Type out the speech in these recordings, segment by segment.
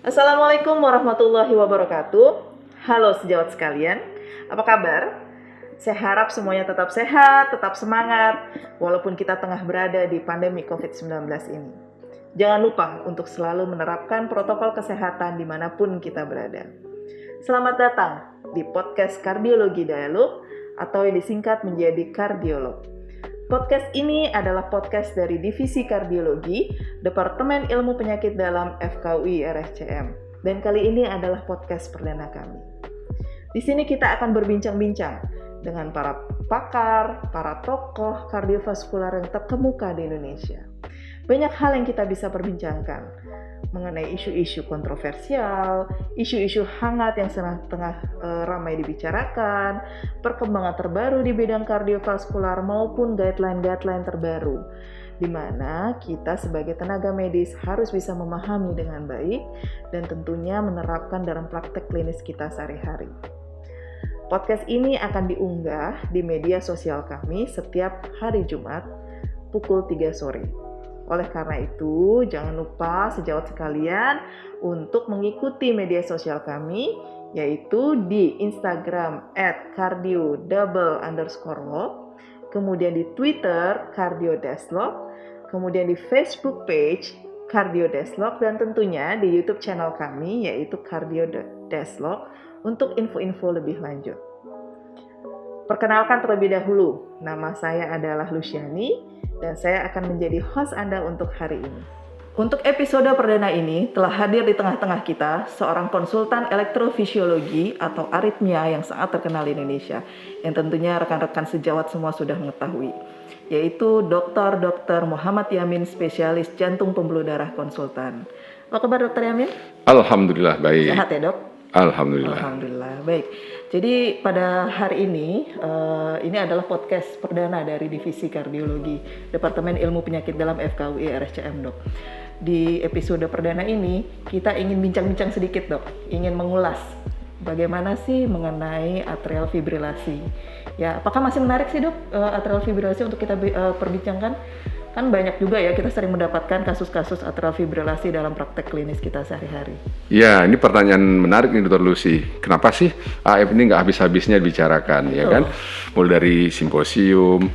Assalamualaikum warahmatullahi wabarakatuh. Halo sejawat sekalian, apa kabar? Saya harap semuanya tetap sehat, tetap semangat, walaupun kita tengah berada di pandemi COVID-19 ini. Jangan lupa untuk selalu menerapkan protokol kesehatan dimanapun kita berada. Selamat datang di podcast Kardiologi Dialog atau yang disingkat menjadi Kardiolog. Podcast ini adalah podcast dari Divisi Kardiologi, Departemen Ilmu Penyakit Dalam FKUI RSCM. Dan kali ini adalah podcast perdana kami. Di sini kita akan berbincang-bincang dengan para pakar, para tokoh kardiovaskular yang terkemuka di Indonesia. Banyak hal yang kita bisa perbincangkan mengenai isu-isu kontroversial, isu-isu hangat yang tengah ramai dibicarakan, perkembangan terbaru di bidang kardiovaskular maupun guideline-guideline terbaru, di mana kita sebagai tenaga medis harus bisa memahami dengan baik dan tentunya menerapkan dalam praktek klinis kita sehari-hari. Podcast ini akan diunggah di media sosial kami setiap hari Jumat pukul 3 sore. Oleh karena itu, jangan lupa sejawat sekalian untuk mengikuti media sosial kami, yaitu di Instagram @cardio_log, kemudian di Twitter Cardio-log, kemudian di Facebook page Cardio-log, dan tentunya di YouTube channel kami, yaitu Cardio-log, untuk info-info lebih lanjut. Perkenalkan terlebih dahulu, nama saya adalah Luciani, dan saya akan menjadi host Anda untuk hari ini. Untuk episode perdana ini telah hadir di tengah-tengah kita seorang konsultan elektrofisiologi atau aritmia yang sangat terkenal di Indonesia, yang tentunya rekan-rekan sejawat semua sudah mengetahui, yaitu Dr. Muhammad Yamin, spesialis jantung pembuluh darah konsultan. Apa kabar Dr. Yamin? Alhamdulillah baik. Sehat ya dok? Alhamdulillah baik. Jadi pada hari ini adalah podcast perdana dari Divisi Kardiologi, Departemen Ilmu Penyakit Dalam FKUI RSCM dok. Di episode perdana ini kita ingin bincang-bincang sedikit dok, ingin mengulas bagaimana sih mengenai atrial fibrilasi. Ya, apakah masih menarik sih dok atrial fibrilasi untuk kita perbincangkan? Kan banyak juga ya kita sering mendapatkan kasus-kasus atrial fibrilasi dalam praktek klinis kita sehari-hari. Ya, ini pertanyaan menarik nih Dr. Lucy. Kenapa sih AF ini nggak habis-habisnya dibicarakan, ya kan? Mulai dari simposium,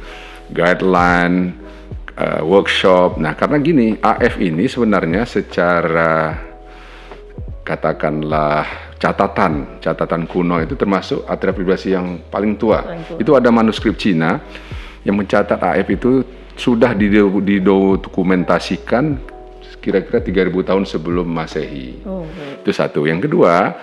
guideline, workshop. Nah, karena gini, AF ini sebenarnya secara katakanlah catatan kuno itu termasuk atrial fibrilasi yang paling tua. Itu ada manuskrip Cina yang mencatat AF itu sudah didokumentasikan kira-kira 3.000 tahun sebelum Masehi. Itu satu. Yang kedua,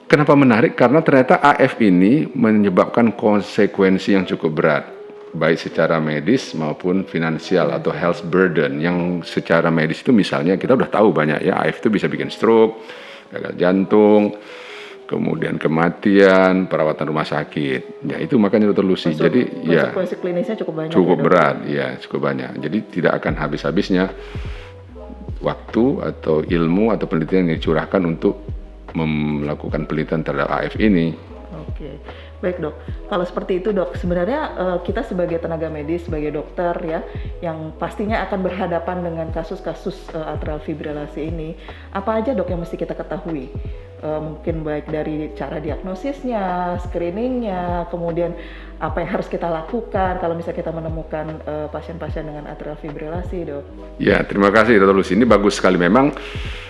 kenapa menarik? Karena ternyata AF ini menyebabkan konsekuensi yang cukup berat, baik secara medis maupun finansial atau health burden. Yang secara medis itu misalnya kita udah tahu banyak ya, AF itu bisa bikin stroke, gagal jantung, kemudian kematian, perawatan rumah sakit. Ya itu makanya Dr. Lucy. Jadi ya konsekuensi klinisnya cukup banyak. Cukup berat, ya cukup banyak. Jadi tidak akan habis-habisnya waktu atau ilmu atau penelitian yang dicurahkan untuk melakukan penelitian terhadap AF ini. Oke. Baik dok, kalau seperti itu dok, sebenarnya kita sebagai tenaga medis, sebagai dokter ya, yang pastinya akan berhadapan dengan kasus-kasus atrial fibrilasi ini, apa aja dok yang mesti kita ketahui? Mungkin baik dari cara diagnosisnya, screeningnya, kemudian apa yang harus kita lakukan kalau misalnya kita menemukan pasien-pasien dengan atrial fibrilasi dok? Ya, terima kasih Dr. Lucy, ini bagus sekali. Memang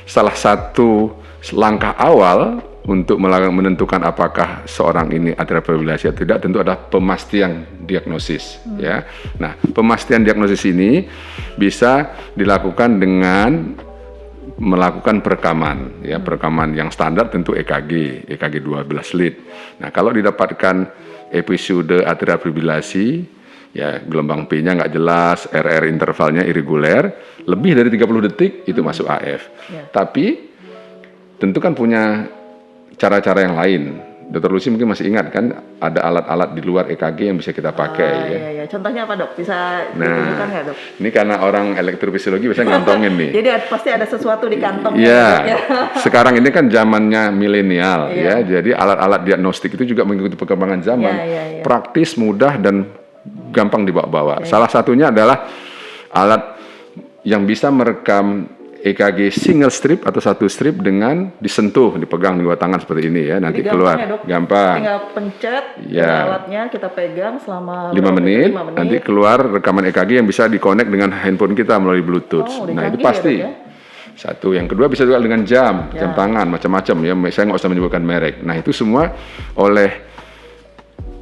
salah satu langkah awal untuk menentukan apakah seorang ini atrial fibrilasi atau tidak tentu adalah pemastian diagnosis ya. Nah, pemastian diagnosis ini bisa dilakukan dengan melakukan perekaman ya, perekaman yang standar tentu EKG 12 lead. Nah, kalau didapatkan episode atrial fibrilasi ya, gelombang P-nya nggak jelas, RR intervalnya irreguler, lebih dari 30 detik itu masuk AF. Tapi tentu kan punya cara-cara yang lain. Dr. Lucy mungkin masih ingat kan ada alat-alat di luar EKG yang bisa kita pakai ya. Iya. Contohnya apa dok? Bisa ditunjukkan nggak dok? Ini karena orang elektrofisiologi biasanya ngantongin nih. Jadi pasti ada sesuatu di kantong. Iya. Sekarang ini kan zamannya milenial ya. Jadi alat-alat diagnostik itu juga mengikuti perkembangan zaman. Praktis, mudah dan gampang dibawa-bawa. Salah satunya adalah alat yang bisa merekam EKG single strip atau satu strip dengan disentuh, dipegang di dua tangan seperti ini ya, nanti Jadi keluar. gampang ya, Dok? Gampang. Tinggal pencet Ya. alatnya, kita pegang selama 5 menit, 5 menit. nanti keluar rekaman EKG yang bisa dikonek dengan handphone kita melalui Bluetooth. Oh, udah Nah, itu canggih ya, pasti. Dok, ya? Satu, yang kedua bisa juga dengan jam tangan, macam-macam ya. Saya nggak usah menyebutkan merek. Nah, itu semua oleh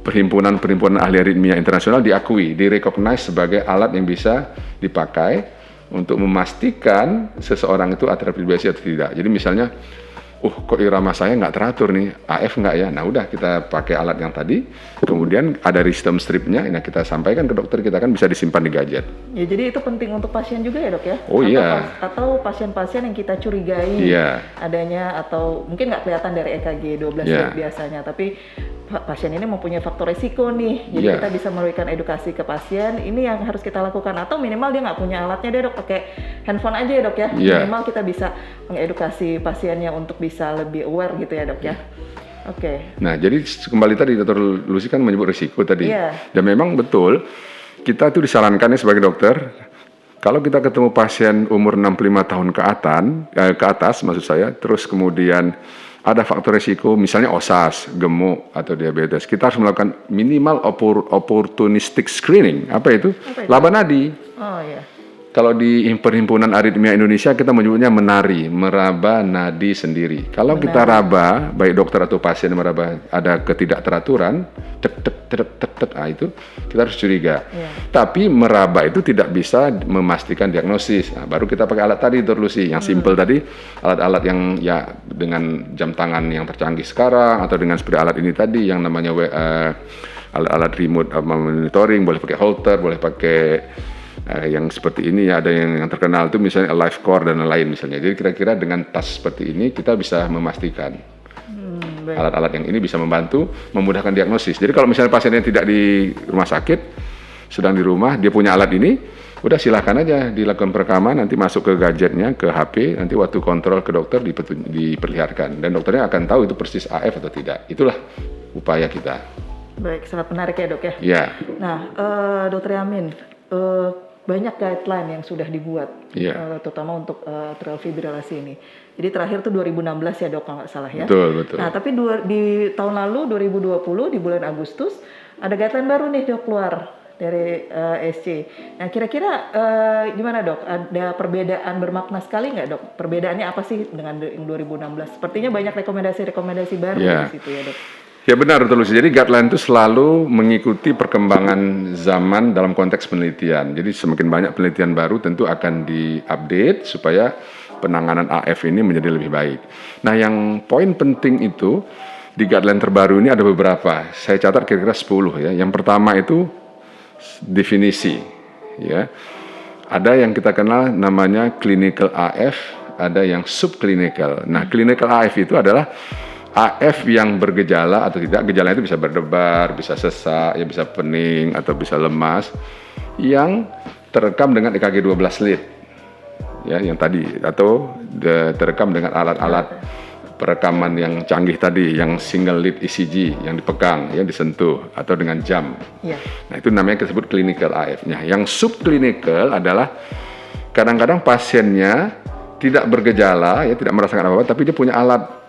perhimpunan ahli aritmia internasional diakui, direcognize sebagai alat yang bisa dipakai untuk memastikan seseorang itu atrial fibrillasi atau tidak. Jadi misalnya, kok irama saya nggak teratur nih, AF nggak ya? Nah udah kita pakai alat yang tadi, kemudian ada rhythm stripnya, nah kita sampaikan ke dokter, kita kan bisa disimpan di gadget. Ya, jadi itu penting untuk pasien juga ya, Dok ya? Oh, iya. Atau pasien-pasien yang kita curigai adanya, atau mungkin nggak kelihatan dari EKG 12 lead biasanya, tapi pasien ini mempunyai faktor resiko nih, jadi kita bisa memberikan edukasi ke pasien, ini yang harus kita lakukan, atau minimal dia nggak punya alatnya deh, Dok, pakai handphone aja ya, Dok ya, minimal kita bisa mengedukasi pasiennya untuk bisa lebih aware gitu ya, Dok ya. Oke. Nah, jadi kembali tadi Dr. Lucy kan menyebut risiko tadi, dan memang betul kita tuh disarankan sebagai dokter, kalau kita ketemu pasien umur 65 tahun ke atas maksud saya, terus kemudian ada faktor risiko, misalnya OSAS, gemuk, atau diabetes, kita harus melakukan minimal opportunistic screening. Apa itu? Laba nadi. Oh iya. Kalau di Perhimpunan Aritmia Indonesia kita menyebutnya meraba nadi sendiri. Kalau kita raba, baik dokter atau pasien meraba ada ketidakteraturan, itu kita harus curiga. Tapi meraba itu tidak bisa memastikan diagnosis. Nah, baru kita pakai alat tadi, Dr. Lucy, yang simple tadi, alat-alat yang ya dengan jam tangan yang tercanggih sekarang, atau dengan seperti alat ini tadi yang namanya alat-alat remote monitoring, boleh pakai Holter, boleh pakai yang seperti ini ya, ada yang terkenal itu misalnya Alive Core dan lain misalnya. Jadi kira-kira dengan tas seperti ini kita bisa memastikan alat-alat yang ini bisa membantu memudahkan diagnosis. Jadi kalau misalnya pasiennya tidak di rumah sakit, sedang di rumah, dia punya alat ini, udah silahkan aja dilakukan perekaman, nanti masuk ke gadgetnya, ke HP, nanti waktu kontrol ke dokter diperlihatkan, dan dokternya akan tahu itu persis AF atau tidak. Itulah upaya kita. Baik, sangat menarik ya, Dok ya. Ya. Nah, Dr. Yamin, banyak guideline yang sudah dibuat, terutama untuk atrial fibrillasi ini. Jadi terakhir tuh 2016 ya, Dok, kalau nggak salah ya. Betul. Nah, tapi di tahun lalu 2020 di bulan Agustus ada guideline baru nih, Dok, keluar dari SC. Nah, kira-kira gimana, Dok? Ada perbedaan bermakna sekali nggak, Dok? Perbedaannya apa sih dengan 2016? Sepertinya banyak rekomendasi baru di situ ya, Dok. Ya benar, Dr. Lucy. Jadi guideline itu selalu mengikuti perkembangan zaman dalam konteks penelitian. Jadi semakin banyak penelitian baru tentu akan diupdate supaya penanganan AF ini menjadi lebih baik. Nah, yang poin penting itu di guideline terbaru ini ada beberapa. Saya catat kira-kira 10 ya. Yang pertama itu definisi ya. Ada yang kita kenal namanya clinical AF, ada yang subclinical. Nah, clinical AF itu adalah AF yang bergejala atau tidak, gejalanya itu bisa berdebar, bisa sesak, ya bisa pening atau bisa lemas, yang terekam dengan EKG 12 lead, ya yang tadi, atau terekam dengan alat-alat perekaman yang canggih tadi, yang single lead ECG, yang dipegang, yang disentuh, atau dengan jam. Nah itu namanya disebut clinical AF. Nah, yang subclinical adalah kadang-kadang pasiennya tidak bergejala, ya tidak merasakan apa-apa, tapi dia punya alat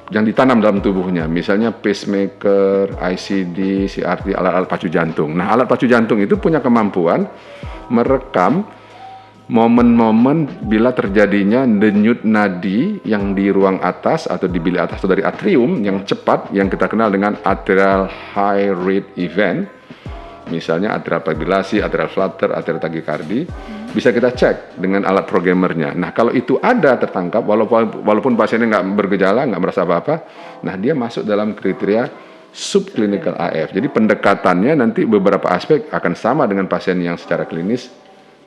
yang ditanam dalam tubuhnya, misalnya pacemaker, ICD, CRT, alat-alat pacu jantung. Nah, alat pacu jantung itu punya kemampuan merekam momen-momen bila terjadinya denyut nadi yang di ruang atas atau di bilik atas atau dari atrium yang cepat, yang kita kenal dengan atrial high rate event, misalnya atrial fibrillasi, atrial flutter, atrial tachycardia, bisa kita cek dengan alat programmernya. Nah, kalau itu ada tertangkap, walaupun pasiennya nggak bergejala, nggak merasa apa-apa, nah dia masuk dalam kriteria subclinical AF. Jadi pendekatannya nanti beberapa aspek akan sama dengan pasien yang secara klinis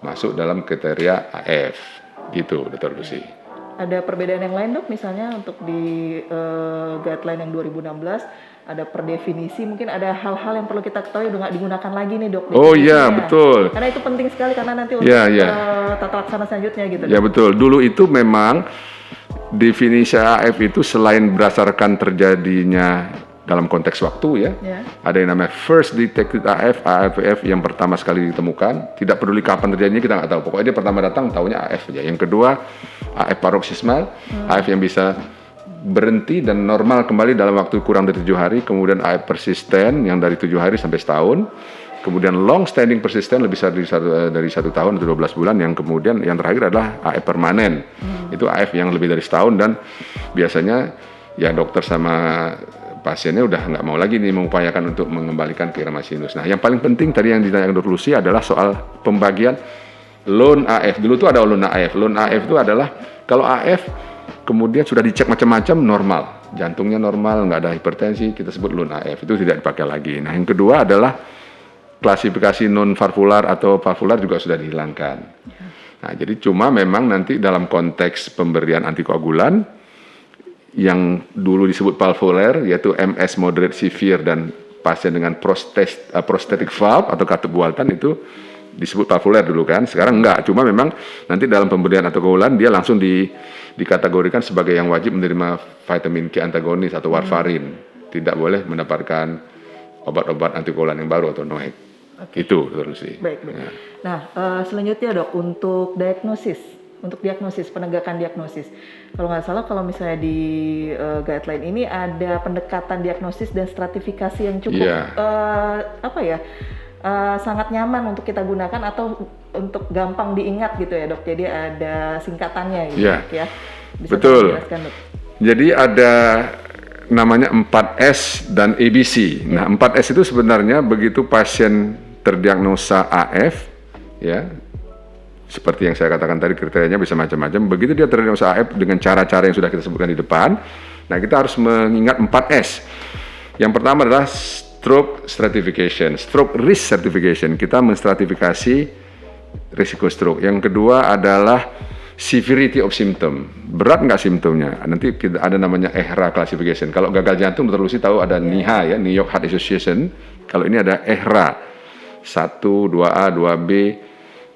masuk dalam kriteria AF. Gitu, Dr. Lucy. Ada perbedaan yang lain, Dok, misalnya untuk di guideline yang 2016, ada per definisi, mungkin ada hal-hal yang perlu kita ketahui udah nggak digunakan lagi nih, Dok. Oh iya, betul. Karena itu penting sekali karena nanti untuk tata laksana selanjutnya gitu. Ya betul. Dulu itu memang definisi AF itu selain berdasarkan terjadinya dalam konteks waktu ya. Ya. Ada yang namanya first detected AF, AFF yang pertama sekali ditemukan. Tidak peduli kapan terjadinya kita nggak tahu. Pokoknya dia pertama datang taunya AF aja. Yang kedua AF paroxysmal, AF yang bisa berhenti dan normal kembali dalam waktu kurang dari 7 hari. Kemudian AF persisten yang dari 7 hari sampai setahun. Kemudian long standing persisten lebih dari 1 tahun atau 12 bulan. Yang kemudian yang terakhir adalah AF permanen. Itu AF yang lebih dari setahun dan biasanya ya dokter sama pasiennya udah nggak mau lagi nih mengupayakan untuk mengembalikan ke irama sinus. Nah, yang paling penting tadi yang ditanyakan Dr. Lucy adalah soal pembagian lone AF. Dulu tuh ada lone AF. Lone AF itu adalah kalau AF kemudian sudah dicek macam-macam normal, jantungnya normal, nggak ada hipertensi, kita sebut lone AF. Itu tidak dipakai lagi. Nah, yang kedua adalah klasifikasi non valvular atau valvular juga sudah dihilangkan. Nah, jadi cuma memang nanti dalam konteks pemberian antikoagulan yang dulu disebut valvular yaitu MS moderate severe dan pasien dengan prosthetic valve atau katup buatan itu disebut valvular dulu kan, sekarang enggak, cuma memang nanti dalam pemberian antikoagulan dia langsung dikategorikan sebagai yang wajib menerima vitamin K antagonis atau warfarin, tidak boleh mendapatkan obat-obat antikoagulan yang baru atau NOAC. Itu terus sih. Baik. Ya. Nah, selanjutnya dok, untuk diagnosis, penegakan diagnosis. Kalau nggak salah, kalau misalnya di guideline ini ada pendekatan diagnosis dan stratifikasi yang cukup sangat nyaman untuk kita gunakan atau untuk gampang diingat gitu ya dok. Jadi ada singkatannya gitu ya. Bisa betul. dijelaskan, dok? Jadi ada namanya 4S dan ABC. Nah, 4S itu sebenarnya begitu pasien terdiagnosa AF ya. Seperti yang saya katakan tadi kriterianya bisa macam-macam. Begitu dia terdiagnosa AF dengan cara-cara yang sudah kita sebutkan di depan, nah kita harus mengingat 4S. Yang pertama adalah stroke stratification, stroke risk stratification. Kita menstratifikasi risiko stroke. Yang kedua adalah severity of symptom. Berat nggak simptomnya? Nanti kita ada namanya EHRA classification. Kalau gagal jantung, Dr. Lucy tahu ada NIHA ya, New York Heart Association. Kalau ini ada EHRA 1, 2A, 2B,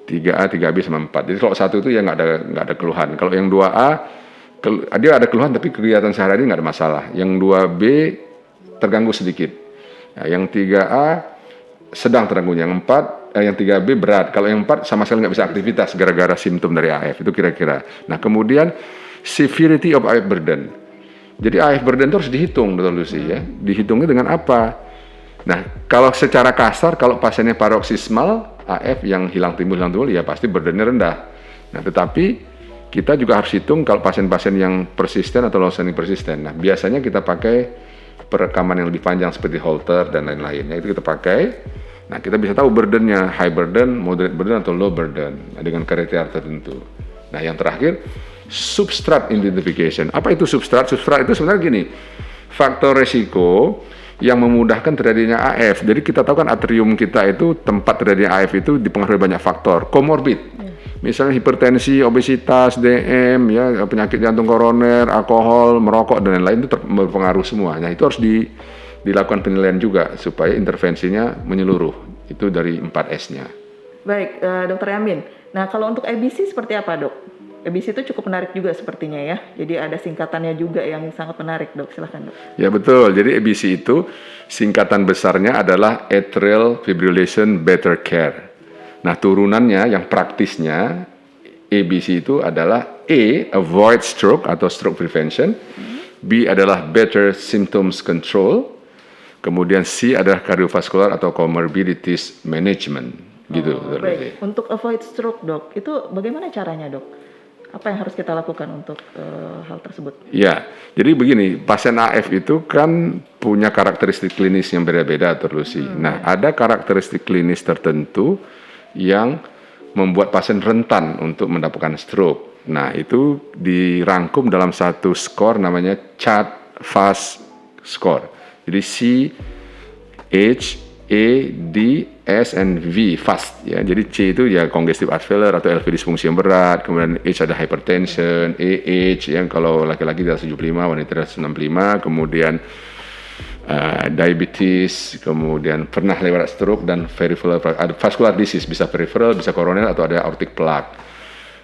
3A, 3B sama 4. Jadi kalau 1 itu ya nggak ada keluhan. Kalau yang 2A dia ada keluhan tapi kegiatan sehari-hari nggak ada masalah. Yang 2B terganggu sedikit. Nah, yang 3A sedang terganggu. Yang 3B berat. Kalau yang 4 sama sekali nggak bisa aktivitas gara-gara simptom dari AF. Itu kira-kira. Nah, kemudian severity of AF burden. Jadi AF burden itu harus dihitung, Dr. Lucy ya. Dihitungnya dengan apa? Nah, kalau secara kasar, kalau pasiennya paroxysmal AF yang hilang timbul ya pasti burdennya rendah. Nah, tetapi kita juga harus hitung kalau pasien-pasien yang persisten atau long standing persisten. Nah, biasanya kita pakai perekaman yang lebih panjang seperti Holter dan lain-lainnya itu kita pakai. Nah, kita bisa tahu burdennya high burden, moderate burden atau low burden dengan kriteria tertentu. Nah, yang terakhir substrat identification. Apa itu substrat? Substrat itu sebenarnya gini, faktor resiko yang memudahkan terjadinya AF. Jadi kita tahu kan atrium kita itu tempat terjadinya AF itu dipengaruhi banyak faktor komorbid. Misalnya hipertensi, obesitas, DM, ya penyakit jantung koroner, alkohol, merokok dan lain-lain itu berpengaruh semua. Nah, itu harus dilakukan penilaian juga supaya intervensinya menyeluruh. Itu dari 4S-nya. Baik, Dr. Yamin. Nah, kalau untuk ABC seperti apa, Dok? ABC itu cukup menarik juga sepertinya ya. Jadi ada singkatannya juga yang sangat menarik, Dok. Silahkan, Dok. Ya betul. Jadi ABC itu singkatan besarnya adalah Atrial Fibrillation Better Care. Nah, turunannya yang praktisnya ABC itu adalah A, Avoid Stroke atau Stroke Prevention. B adalah Better Symptoms Control. Kemudian C adalah Cardiovascular atau Comorbidities Management. Gitu. Baik. Untuk avoid stroke, Dok, itu bagaimana caranya, Dok? Apa yang harus kita lakukan untuk hal tersebut? Ya, jadi begini, pasien AF itu kan punya karakteristik klinis yang beda-beda, Dr. Lucy. Nah, ada karakteristik klinis tertentu yang membuat pasien rentan untuk mendapatkan stroke. Nah, itu dirangkum dalam satu skor namanya CHAD-VAS score. Jadi C, H, A, D, S, and V, fast ya. Jadi C itu ya congestive heart failure atau LV disfungsi yang berat, kemudian H ada hypertension, AH yang kalau laki-laki di atas 75, wanita di atas 65, kemudian diabetes, kemudian pernah lewat stroke dan peripheral vascular disease, bisa peripheral, bisa koroner atau ada aortic plaque.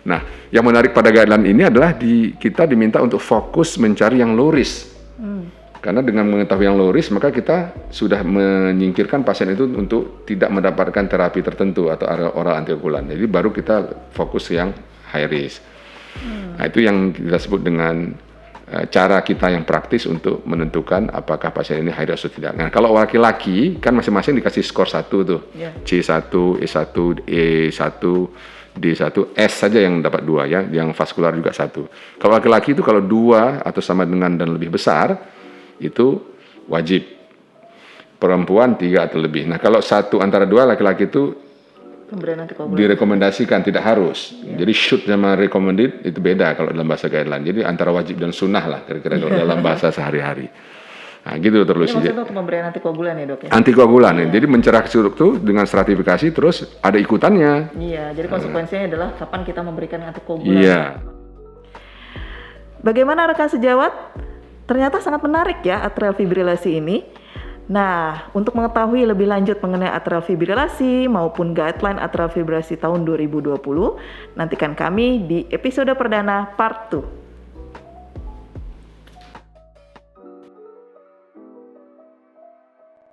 Nah, yang menarik pada guideline ini adalah kita diminta untuk fokus mencari yang low risk. Karena dengan mengetahui yang low risk, maka kita sudah menyingkirkan pasien itu untuk tidak mendapatkan terapi tertentu atau oral antikoagulan. Jadi baru kita fokus yang high risk. Nah, itu yang kita sebut dengan cara kita yang praktis untuk menentukan apakah pasien ini high risk atau tidak. Nah, kalau laki-laki kan masing-masing dikasih skor 1 tuh. C1, E1, E1, D1, S saja yang dapat 2 ya, yang vaskular juga 1. Kalau laki-laki itu kalau 2 atau sama dengan dan lebih besar, itu wajib. Perempuan 3 atau lebih. Nah, kalau 1 antara 2, laki-laki itu Pemberian antikoagulan direkomendasikan, tidak harus. Jadi should sama recommended itu beda kalau dalam bahasa guideline. Jadi antara wajib dan sunnah lah kira-kira kalau dalam bahasa sehari-hari. Nah, gitu terus. Ini maksudnya untuk pemberian antikoagulan ya, Dok ya? Antikoagulan ya. Jadi mencerah curug itu dengan stratifikasi terus ada ikutannya. Iya, jadi konsekuensinya adalah kapan kita memberikan antikoagulan. Iya. Bagaimana rekan sejawat? Ternyata sangat menarik ya atrial fibrilasi ini. Nah, untuk mengetahui lebih lanjut mengenai atrial fibrilasi maupun guideline atrial fibrilasi tahun 2020, nantikan kami di episode perdana part 2.